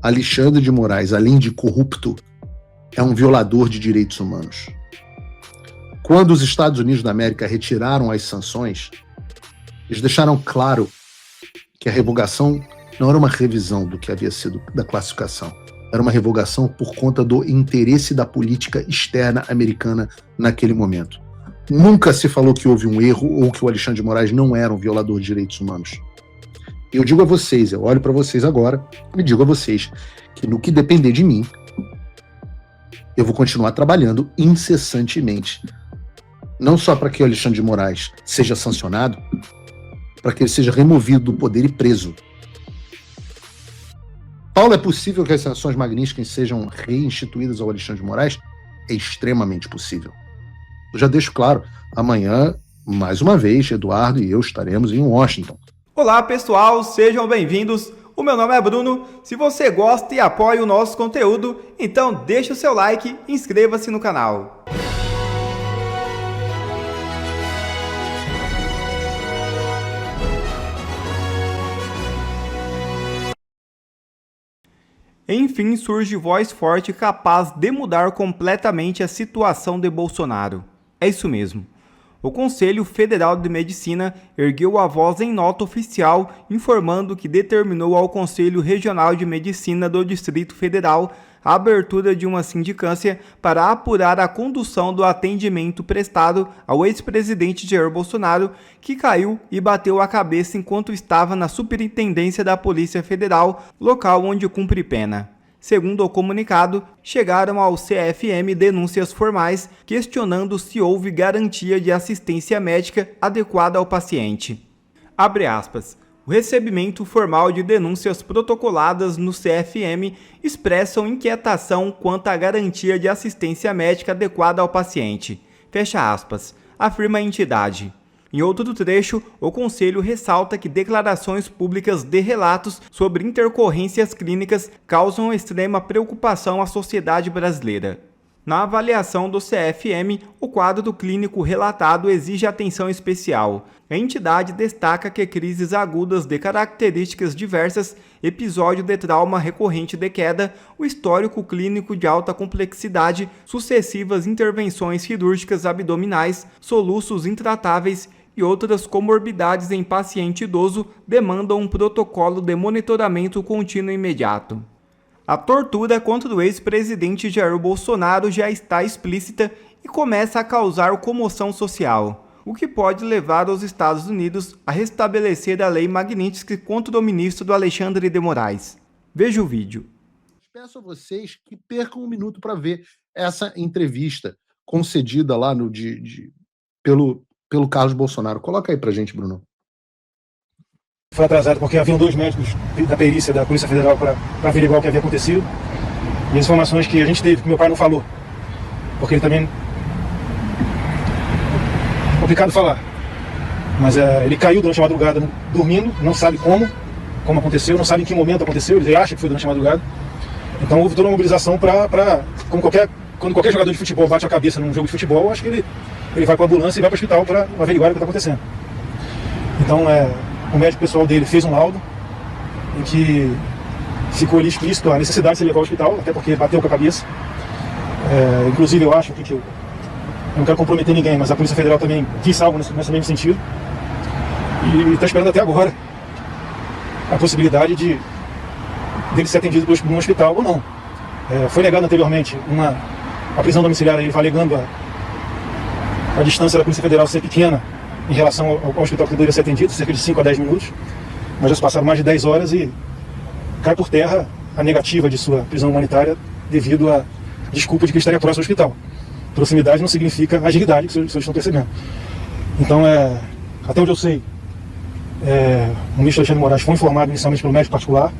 Alexandre de Moraes, além de corrupto, é um violador de direitos humanos. Quando os Estados Unidos da América retiraram as sanções, eles deixaram claro que a revogação não era uma revisão do que havia sido da classificação, era uma revogação por conta do interesse da política externa americana naquele momento. Nunca se falou que houve um erro ou que o Alexandre de Moraes não era um violador de direitos humanos. Eu digo a vocês, eu olho para vocês agora e digo a vocês que no que depender de mim, eu vou continuar trabalhando incessantemente, não só para que o Alexandre de Moraes seja sancionado, para que ele seja removido do poder e preso. Paulo, é possível que as sanções Magnitsky sejam reinstituídas ao Alexandre de Moraes? É extremamente possível. Eu já deixo claro, amanhã, mais uma vez, Eduardo e eu estaremos em Washington. Olá pessoal, sejam bem-vindos. O meu nome é Bruno. Se você gosta e apoia o nosso conteúdo, então deixa o seu like e inscreva-se no canal. Enfim, surge voz forte capaz de mudar completamente a situação de Bolsonaro. É isso mesmo. O Conselho Federal de Medicina ergueu a voz em nota oficial, informando que determinou ao Conselho Regional de Medicina do Distrito Federal a abertura de uma sindicância para apurar a condução do atendimento prestado ao ex-presidente Jair Bolsonaro, que caiu e bateu a cabeça enquanto estava na Superintendência da Polícia Federal, local onde cumpre pena. Segundo o comunicado, chegaram ao CFM denúncias formais questionando se houve garantia de assistência médica adequada ao paciente. Abre aspas. O recebimento formal de denúncias protocoladas no CFM expressam inquietação quanto à garantia de assistência médica adequada ao paciente. Fecha aspas, afirma a entidade. Em outro trecho, o Conselho ressalta que declarações públicas de relatos sobre intercorrências clínicas causam extrema preocupação à sociedade brasileira. Na avaliação do CFM, o quadro clínico relatado exige atenção especial. A entidade destaca que crises agudas de características diversas, episódio de trauma recorrente de queda, o histórico clínico de alta complexidade, sucessivas intervenções cirúrgicas abdominais, soluços intratáveis e outras comorbidades em paciente idoso demandam um protocolo de monitoramento contínuo imediato. A tortura contra o ex-presidente Jair Bolsonaro já está explícita e começa a causar comoção social, o que pode levar os Estados Unidos a restabelecer a lei Magnitsky contra o ministro Alexandre de Moraes. Veja o vídeo. Peço a vocês que percam um minuto para ver essa entrevista concedida lá pelo Carlos Bolsonaro. Coloca aí pra gente, Bruno. Foi atrasado porque haviam 2 médicos da perícia da Polícia Federal para averiguar o que havia acontecido. E as informações que a gente teve, que meu pai não falou, porque ele também... É complicado falar. Mas ele caiu durante a madrugada dormindo, não sabe como aconteceu, não sabe em que momento aconteceu, ele acha que foi durante a madrugada. Então houve toda uma mobilização quando qualquer jogador de futebol bate a cabeça num jogo de futebol, eu acho que ele vai para a ambulância e vai para o hospital para averiguar o que está acontecendo. Então o médico pessoal dele fez um laudo em que ficou ali explícito a necessidade de se levar ao hospital, até porque bateu com a cabeça. Inclusive eu acho que eu não quero comprometer ninguém, mas a Polícia Federal também disse algo nesse mesmo sentido. E está esperando até agora a possibilidade dele ser atendido por um hospital ou não. Foi negado anteriormente a prisão domiciliar, ele vai alegando a distância da Polícia Federal ser pequena em relação ao hospital que deveria ser atendido, cerca de 5 a 10 minutos, mas já se passaram mais de 10 horas e cai por terra a negativa de sua prisão humanitária devido à desculpa de que estaria próximo ao hospital. Proximidade não significa agilidade, que vocês estão percebendo. Então, até onde eu sei, o ministro Alexandre de Moraes foi informado inicialmente pelo médico particular,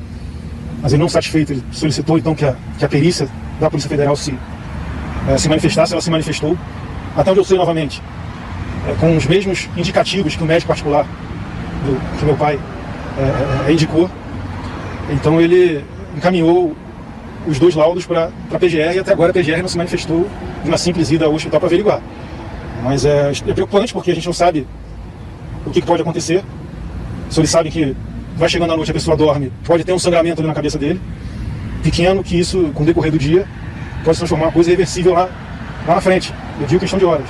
mas ele não satisfeito, ele solicitou então que a perícia da Polícia Federal se manifestasse, ela se manifestou. Até onde eu sei, novamente, com os mesmos indicativos que o médico particular que meu pai indicou. Então ele encaminhou os 2 laudos para a PGR e até agora a PGR não se manifestou de uma simples ida ao hospital para averiguar. Mas é preocupante porque a gente não sabe o que pode acontecer. Só eles sabem que vai chegando à noite, a pessoa dorme, pode ter um sangramento ali na cabeça dele. pequeno que isso, com o decorrer do dia, pode se transformar em uma coisa irreversível lá na frente. Eu digo questão de horas.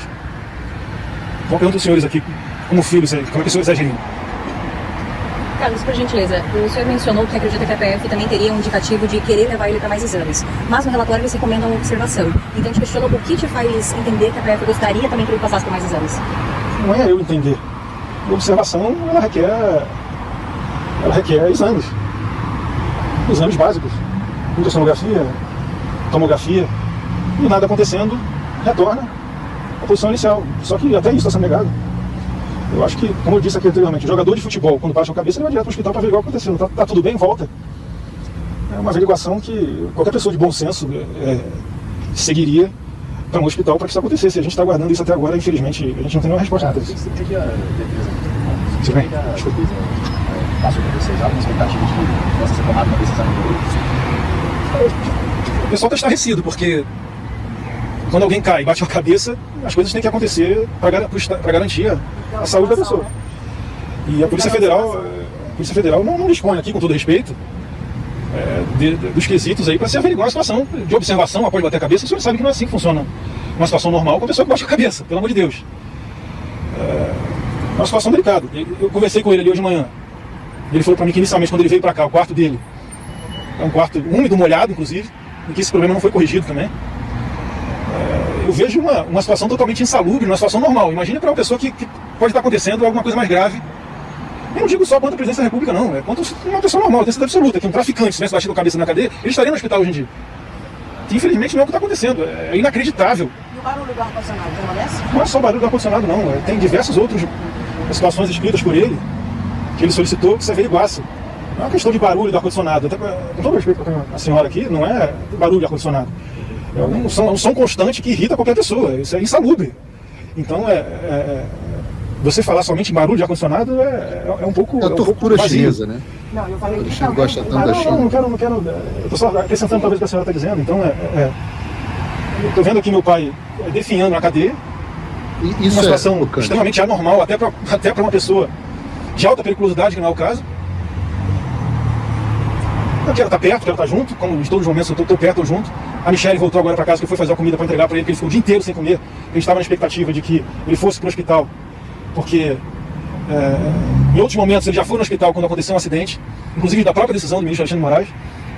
Então, pergunto aos senhores aqui, como filhos, como é que os senhores agiriam? Carlos, por gentileza, o senhor mencionou que acredita que a PF também teria um indicativo de querer levar ele para mais exames, mas no relatório eles recomendam uma observação. Então, te questiono o que te faz entender que a PF gostaria também que ele passasse por mais exames? Não é eu entender. A observação, ela requer exames. Exames básicos. Ultrassonografia, tomografia, e nada acontecendo, retorna à posição inicial. Só que até isso está sendo negado. Eu acho que, como eu disse aqui anteriormente, o jogador de futebol, quando baixa a cabeça, ele vai direto para o hospital para averiguar o que aconteceu. Tá tudo bem, volta. É uma averiguação que qualquer pessoa de bom senso seguiria para um hospital para que isso acontecesse. A gente está aguardando isso até agora, infelizmente, a gente não tem nenhuma resposta para isso. O que a defesa passou para vocês? Há uma expectativa de que possa ser tomada uma decisão O pessoal está estarrecido, porque quando alguém cai e bate a cabeça, as coisas têm que acontecer para garantir a saúde da pessoa. E a Polícia Federal não dispõe aqui, com todo respeito, dos quesitos aí para se averiguar uma situação de observação após bater a cabeça. O senhor sabe que não é assim que funciona uma situação normal com a pessoa que bate a cabeça, pelo amor de Deus. É uma situação delicada. Eu conversei com ele ali hoje de manhã. Ele falou para mim que inicialmente, quando ele veio para cá, o quarto dele é um quarto úmido, molhado, inclusive, e que esse problema não foi corrigido também. Eu vejo uma situação totalmente insalubre, uma situação normal. Imagina para uma pessoa que pode estar acontecendo alguma coisa mais grave. Eu não digo só contra a presidência da República, não. É contra uma pessoa normal, tem certeza absoluta, que um traficante, se tivesse batido a cabeça na cadeia, ele estaria no hospital hoje em dia. Que infelizmente não é o que está acontecendo. É inacreditável. E o barulho do ar-condicionado permanece? Não é só o barulho do ar-condicionado, não. Tem diversas outras situações escritas por ele, que ele solicitou que se averiguasse. Não é uma questão de barulho do ar-condicionado. Com todo respeito à senhora aqui, não é barulho do ar-condicionado. É um som constante que irrita qualquer pessoa. Isso é insalubre. Então, você falar somente em barulho de ar-condicionado é um pouco. É a tortura chinesa, né? Não, eu falei que Não gosta tanto da China. Não quero. Eu estou só acrescentando talvez o que a senhora está dizendo. Então, eu estou vendo aqui meu pai definhando na cadeia. Isso uma situação chocante. extremamente anormal, até para uma pessoa de alta periculosidade, que não é o caso. Eu quero estar perto, quero estar junto, como em todos os momentos eu estou perto ou junto. A Michelle voltou agora para casa, que foi fazer a comida para entregar para ele, porque ele ficou o dia inteiro sem comer. A gente estava na expectativa de que ele fosse para o hospital, porque em outros momentos ele já foi no hospital quando aconteceu um acidente, inclusive da própria decisão do ministro Alexandre de Moraes,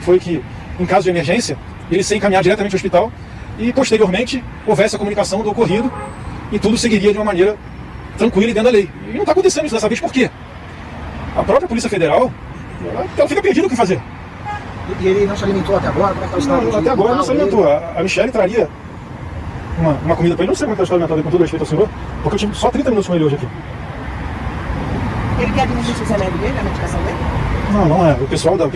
foi que, em caso de emergência, ele ser encaminhado diretamente ao hospital e, posteriormente, houvesse a comunicação do ocorrido e tudo seguiria de uma maneira tranquila e dentro da lei. E não está acontecendo isso dessa vez, por quê? A própria Polícia Federal, ela fica perdida o que fazer. E ele não se alimentou até agora? Como é que está o estado? Até agora não se alimentou. A Michelle traria uma comida para ele. Não sei como é que está o estado alimentar dele, com todo respeito ao senhor, porque eu tive só 30 minutos com ele hoje aqui. ele quer administrar os remédios dele, a medicação dele? Não é. O pessoal do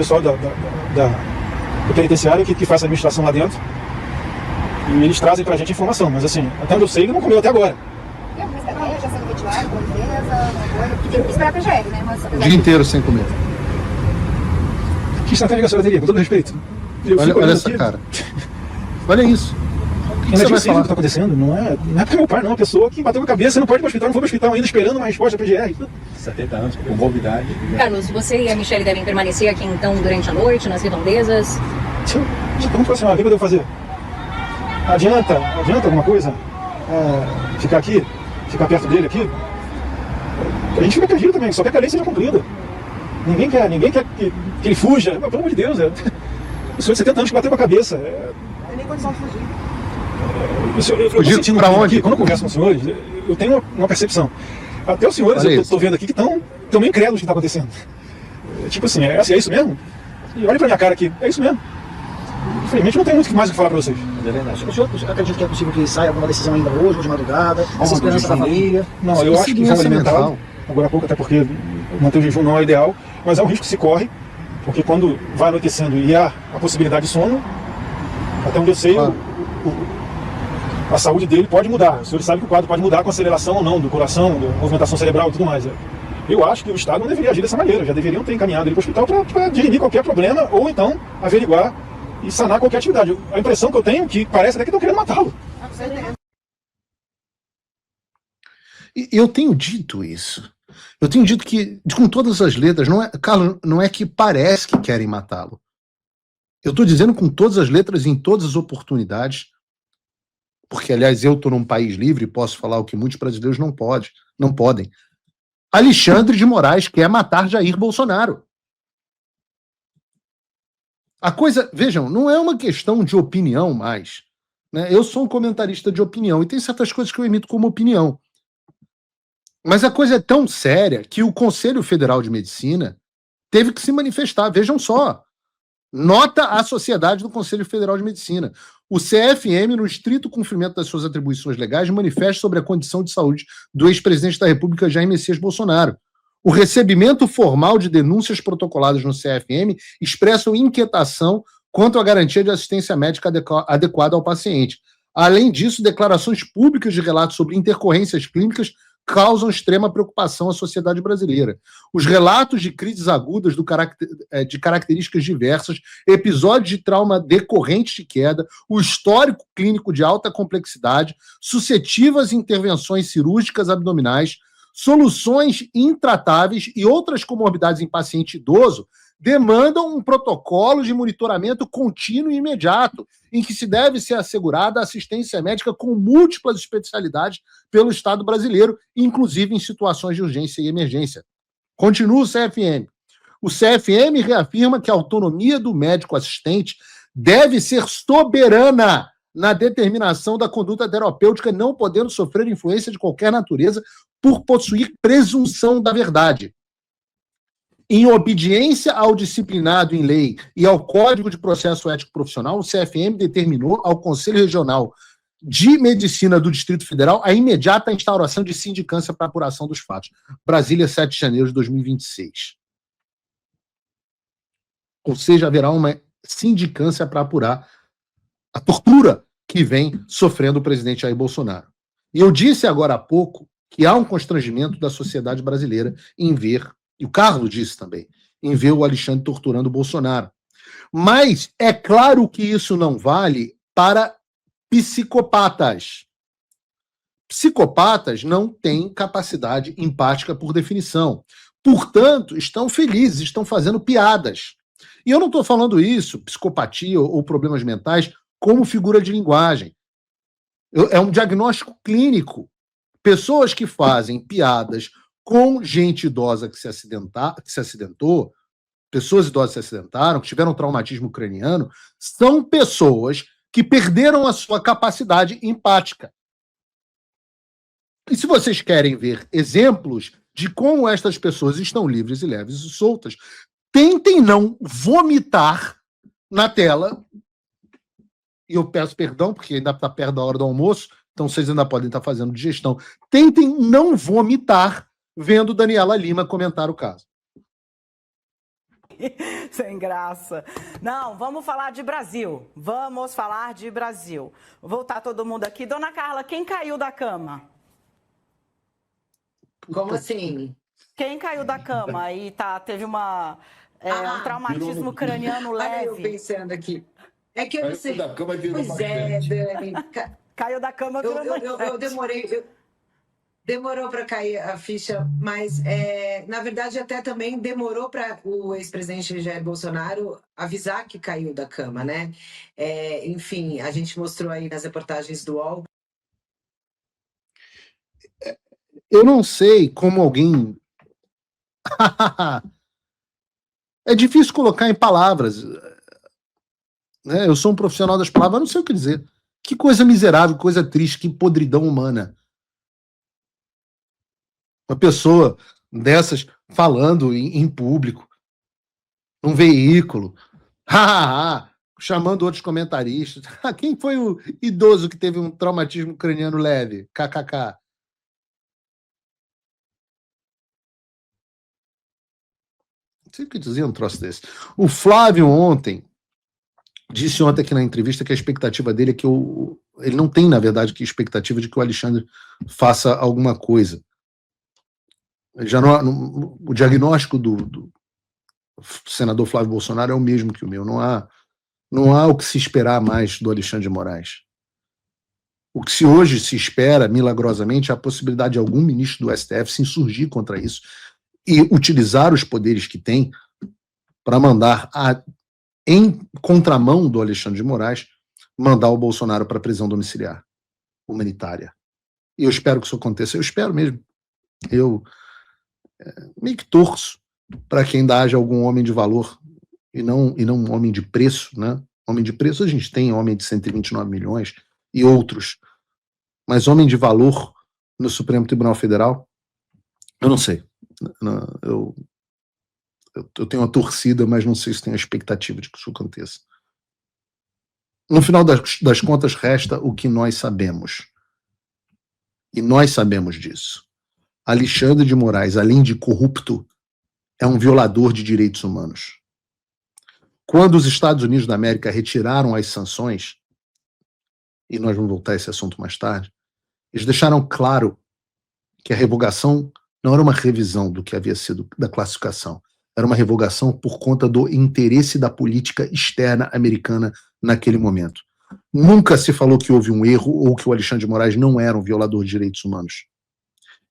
penitenciário que faz a administração lá dentro. E eles trazem pra gente informação, mas assim, até onde eu sei, ele não comeu até agora. Tem alguma estratégia sendo retirada por defesa, alguma coisa? Porque tem que esperar a PGR, né? Mas, O dia inteiro sem comer. Que estratégia a senhora teria, com todo respeito? Olha essa cara. Olha isso. O que Não você é vai disso que falar? está acontecendo, não é porque meu pai não é uma pessoa que bateu a cabeça e não pode ir para o hospital, não foi para o hospital ainda esperando uma resposta da PGR. 70 anos, com morbidade. Carlos, você e a Michelle devem permanecer aqui então durante a noite, nas redondezas? Deixa eu perguntar para a senhora, o que eu devo fazer? Adianta alguma coisa? Ficar aqui? Ficar perto dele aqui? A gente fica perdido também, só quer que a lei seja cumprida. Ninguém quer que ele fuja. Pelo amor de Deus, o senhor de 70 anos que bateu com a cabeça. tem nem condição de fugir. Eu tô sentindo pra aqui, onde? quando eu converso com os senhores, eu tenho uma percepção. Até os senhores, Olha eu isso. tô vendo aqui, que estão meio incrédulos do que está acontecendo. Tipo assim, é isso mesmo? E olha pra minha cara aqui, é isso mesmo. Infelizmente não tem muito mais o que falar pra vocês. É verdade. O senhor acredita que é possível que saia alguma decisão ainda hoje ou de madrugada? Essa esperança da família? Não, eu acho que Segurança vão alimentar, mental. agora há pouco, até porque manter o jejum não é o ideal, mas é um risco que se corre, porque quando vai anoitecendo e há a possibilidade de sono, até onde eu sei, Claro. a saúde dele pode mudar. O senhor sabe que o quadro pode mudar com aceleração ou não do coração, da movimentação cerebral e tudo mais. Eu acho que o Estado não deveria agir dessa maneira, já deveriam ter encaminhado ele para o hospital para dirimir qualquer problema ou então averiguar e sanar qualquer atividade. A impressão que eu tenho é que parece até que estão querendo matá-lo. E eu tenho dito isso. Eu tenho dito que, com todas as letras, não é, Carlos, não é que parece que querem matá-lo. Eu estou dizendo com todas as letras e em todas as oportunidades, porque, aliás, eu estou num país livre e posso falar o que muitos brasileiros não podem. Alexandre de Moraes quer matar Jair Bolsonaro. A coisa, vejam, não é uma questão de opinião mais. Né? Eu sou um comentarista de opinião e tem certas coisas que eu emito como opinião. Mas a coisa é tão séria que o Conselho Federal de Medicina teve que se manifestar. Vejam só. Nota à sociedade do Conselho Federal de Medicina. O CFM, no estrito cumprimento das suas atribuições legais, manifesta sobre a condição de saúde do ex-presidente da República, Jair Messias Bolsonaro. O recebimento formal de denúncias protocoladas no CFM expressam inquietação quanto à garantia de assistência médica adequada ao paciente. Além disso, declarações públicas de relatos sobre intercorrências clínicas causam extrema preocupação à sociedade brasileira. Os relatos de crises agudas de características diversas, episódios de trauma decorrentes de queda, o histórico clínico de alta complexidade, suscetíveis intervenções cirúrgicas abdominais, soluções intratáveis e outras comorbidades em paciente idoso demandam um protocolo de monitoramento contínuo e imediato, em que se deve ser assegurada assistência médica com múltiplas especialidades pelo Estado brasileiro, inclusive em situações de urgência e emergência. Continua o CFM. O CFM reafirma que a autonomia do médico assistente deve ser soberana na determinação da conduta terapêutica, não podendo sofrer influência de qualquer natureza por possuir presunção da verdade. Em obediência ao disciplinado em lei e ao Código de Processo Ético Profissional, o CFM determinou ao Conselho Regional de Medicina do Distrito Federal a imediata instauração de sindicância para apuração dos fatos. Brasília, 7 de janeiro de 2026. Ou seja, haverá uma sindicância para apurar a tortura que vem sofrendo o presidente Jair Bolsonaro. E eu disse agora há pouco que há um constrangimento da sociedade brasileira em ver, e o Carlos disse também, em ver o Alexandre torturando o Bolsonaro. Mas é claro que isso não vale para psicopatas. Psicopatas não têm capacidade empática por definição. Portanto, estão felizes, estão fazendo piadas. E eu não estou falando isso, psicopatia ou problemas mentais, como figura de linguagem. É um diagnóstico clínico. Pessoas que fazem piadas com gente idosa que se acidentou, pessoas idosas que se acidentaram, que tiveram traumatismo craniano, são pessoas que perderam a sua capacidade empática. E se vocês querem ver exemplos de como estas pessoas estão livres e leves e soltas, tentem não vomitar na tela. E eu peço perdão, porque ainda está perto da hora do almoço, então vocês ainda podem estar fazendo digestão. Tentem não vomitar vendo Daniela Lima comentar o caso. Sem graça. Não, vamos falar de Brasil. Vamos falar de Brasil. Vou voltar todo mundo aqui. Dona Carla, quem caiu da cama? Como assim? Quem caiu da cama e teve um traumatismo craniano leve? Olha eu pensando aqui. É que eu não sei. Da cama virou Pois é, Dani. Caiu da cama. Eu demorei. Demorou para cair a ficha, mas, na verdade, até também demorou para o ex-presidente Jair Bolsonaro avisar que caiu da cama, né? Enfim, a gente mostrou aí nas reportagens do UOL. Eu não sei como alguém... É difícil colocar em palavras. Né? Eu sou um profissional das palavras, eu não sei o que dizer. Que coisa miserável, coisa triste, que podridão humana. Uma pessoa dessas falando em público, num veículo, chamando outros comentaristas. Quem foi o idoso que teve um traumatismo craniano leve? KKK. Não sei o que dizer um troço desse. O Flávio disse ontem aqui na entrevista que a expectativa dele é que ele não tem, na verdade, que expectativa de que o Alexandre faça alguma coisa. Já o diagnóstico do senador Flávio Bolsonaro é o mesmo que o meu. Não há o que se esperar mais do Alexandre de Moraes. O que hoje se espera, milagrosamente, é a possibilidade de algum ministro do STF se insurgir contra isso e utilizar os poderes que tem para mandar em contramão do Alexandre de Moraes, mandar o Bolsonaro para a prisão domiciliar humanitária. E eu espero que isso aconteça, eu espero mesmo. Eu meio que torço para que ainda haja algum homem de valor e não um homem de preço, né? Homem de preço a gente tem, homem de 129 milhões e outros, mas homem de valor no Supremo Tribunal Federal, eu não sei. Eu tenho uma torcida, mas não sei se tenho a expectativa de que isso aconteça. No final das contas, resta o que nós sabemos. E nós sabemos disso. Alexandre de Moraes, além de corrupto, é um violador de direitos humanos. Quando os Estados Unidos da América retiraram as sanções, e nós vamos voltar a esse assunto mais tarde, eles deixaram claro que a revogação não era uma revisão do que havia sido da classificação, era uma revogação por conta do interesse da política externa americana naquele momento. Nunca se falou que houve um erro ou que o Alexandre de Moraes não era um violador de direitos humanos.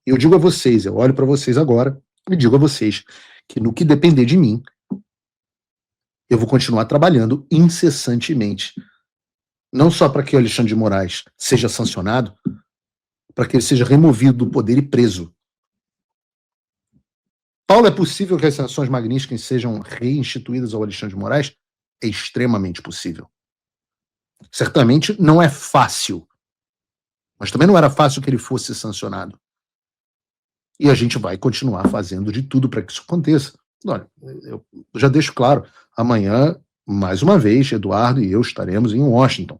Eu digo a vocês, eu olho para vocês agora e digo a vocês que no que depender de mim, eu vou continuar trabalhando incessantemente, não só para que o Alexandre de Moraes seja sancionado, para que ele seja removido do poder e preso. Paulo, é possível que as sanções Magnitsky sejam reinstituídas ao Alexandre de Moraes? É extremamente possível. Certamente não é fácil, mas também não era fácil que ele fosse sancionado. E a gente vai continuar fazendo de tudo para que isso aconteça. Olha, eu já deixo claro, amanhã, mais uma vez, Eduardo e eu estaremos em Washington,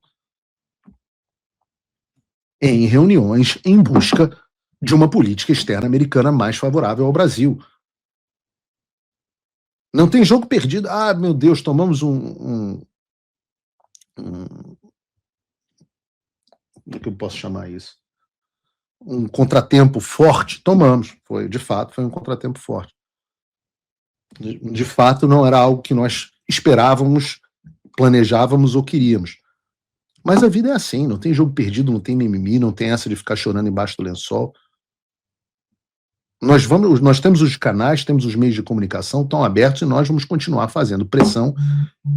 em reuniões em busca de uma política externa americana mais favorável ao Brasil. Não tem jogo perdido. Ah, meu Deus, tomamos como é que eu posso chamar isso? Um contratempo forte? Tomamos. De fato, foi um contratempo forte. De fato, não era algo que nós esperávamos, planejávamos ou queríamos. Mas a vida é assim, não tem jogo perdido, não tem mimimi, não tem essa de ficar chorando embaixo do lençol. Nós temos os canais, temos os meios de comunicação, estão abertos e nós vamos continuar fazendo pressão,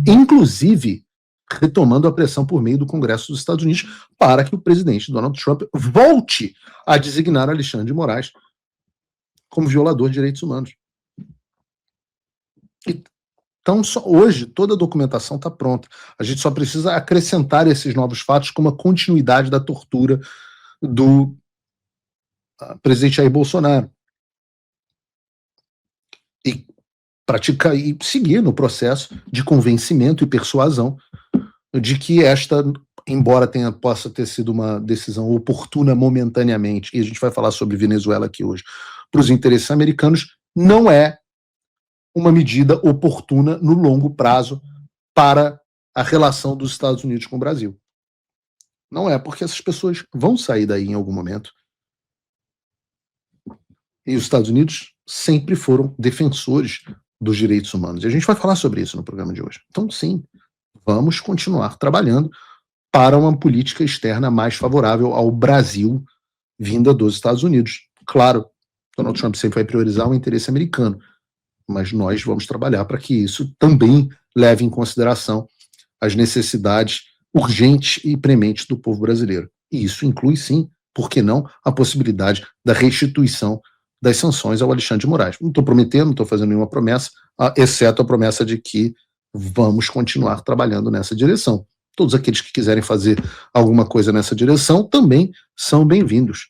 inclusive retomando a pressão por meio do Congresso dos Estados Unidos para que o presidente Donald Trump volte a designar Alexandre de Moraes como violador de direitos humanos. Então, hoje, toda a documentação está pronta. A gente só precisa acrescentar esses novos fatos como a continuidade da tortura do presidente Jair Bolsonaro. E seguir no processo de convencimento e persuasão de que esta, embora possa ter sido uma decisão oportuna momentaneamente, e a gente vai falar sobre Venezuela aqui hoje, para os interesses americanos, não é uma medida oportuna no longo prazo para a relação dos Estados Unidos com o Brasil. Não é, porque essas pessoas vão sair daí em algum momento. E os Estados Unidos sempre foram defensores dos direitos humanos. E a gente vai falar sobre isso no programa de hoje. Então, sim, vamos continuar trabalhando para uma política externa mais favorável ao Brasil, vinda dos Estados Unidos. Claro, Donald Trump sempre vai priorizar o interesse americano, mas nós vamos trabalhar para que isso também leve em consideração as necessidades urgentes e prementes do povo brasileiro. E isso inclui, sim, por que não, a possibilidade da restituição das sanções ao Alexandre de Moraes. Não estou prometendo, não estou fazendo nenhuma promessa, exceto a promessa de que vamos continuar trabalhando nessa direção. Todos aqueles que quiserem fazer alguma coisa nessa direção também são bem-vindos.